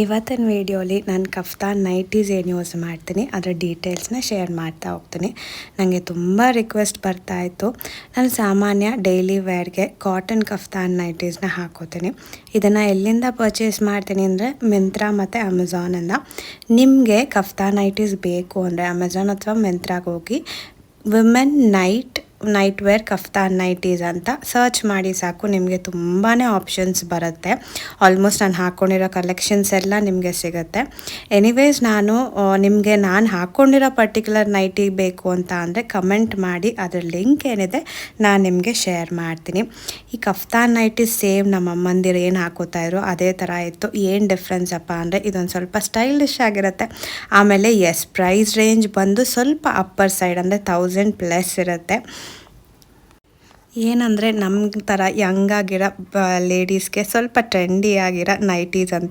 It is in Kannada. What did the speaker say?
ಇವತ್ತಿನ ವೀಡಿಯೋಲಿ ನಾನು ಕಫ್ತಾನ್ ನೈಟೀಸ್ ಏನು ಯೂಸ್ ಮಾಡ್ತೀನಿ ಅದರ ಡೀಟೇಲ್ಸ್ನ ಶೇರ್ ಮಾಡ್ತಾ ಹೋಗ್ತೀನಿ. ನನಗೆ ತುಂಬ ರಿಕ್ವೆಸ್ಟ್ ಬರ್ತಾ ಇತ್ತು. ನಾನು ಸಾಮಾನ್ಯ ಡೈಲಿ ವೇರ್ಗೆ ಕಾಟನ್ ಕಫ್ತಾನ್ ನೈಟೀಸ್ನ ಹಾಕೋತೀನಿ. ಇದನ್ನು ಎಲ್ಲಿಂದ ಪರ್ಚೇಸ್ ಮಾಡ್ತೀನಿ ಅಂದರೆ ಮಿಂತ್ರಾ ಮತ್ತು ಅಮೆಝಾನಿಂದ. ನಿಮಗೆ ಕಫ್ತಾನ್ ನೈಟೀಸ್ ಬೇಕು ಅಂದರೆ ಅಮೆಝಾನ್ ಅಥವಾ ಮಿಂತ್ರಾಗೆ ಹೋಗಿ women night wear kaftan nighties ಅಂತ ಸರ್ಚ್ ಮಾಡಿ ಸಾಕು, ನಿಮಗೆ ತುಂಬಾ ಆಪ್ಷನ್ಸ್ ಬರುತ್ತೆ. ಆಲ್ಮೋಸ್ಟ್ ನಾನು ಹಾಕ್ಕೊಂಡಿರೋ ಕಲೆಕ್ಷನ್ಸ್ ಎಲ್ಲ ನಿಮಗೆ ಸಿಗುತ್ತೆ. ಎನಿವೇಸ್ ನಾನು ಹಾಕ್ಕೊಂಡಿರೋ ಪರ್ಟಿಕ್ಯುಲರ್ ನೈಟಿ ಬೇಕು ಅಂತ ಅಂದರೆ ಕಮೆಂಟ್ ಮಾಡಿ, ಅದರ ಲಿಂಕ್ ಏನಿದೆ ನಾನು ನಿಮಗೆ ಶೇರ್ ಮಾಡ್ತೀನಿ. ಈ ಕಫ್ತಾನ್ ನೈಟೀಸ್ ಸೇಮ್ ನಮ್ಮ ಅಮ್ಮಂದಿರು ಏನು ಹಾಕೋತಾ ಇದ್ರು ಅದೇ ಥರ ಇತ್ತು. ಏನು ಡಿಫ್ರೆನ್ಸ್ ಅಪ್ಪ ಅಂದರೆ ಇದೊಂದು ಸ್ವಲ್ಪ ಸ್ಟೈಲಿಶ್ ಆಗಿರುತ್ತೆ. ಆಮೇಲೆ ಪ್ರೈಸ್ ರೇಂಜ್ ಬಂದು ಸ್ವಲ್ಪ ಅಪ್ಪರ್ ಸೈಡ್ ಅಂದರೆ 1000+ ಇರುತ್ತೆ. ಏನಂದರೆ ನಮ್ಮ ಥರ ಯಂಗ್ ಆಗಿರೋ ಲೇಡೀಸ್ಗೆ ಸ್ವಲ್ಪ ಟ್ರೆಂಡಿ ಆಗಿರೋ ನೈಟೀಸ್ ಅಂತ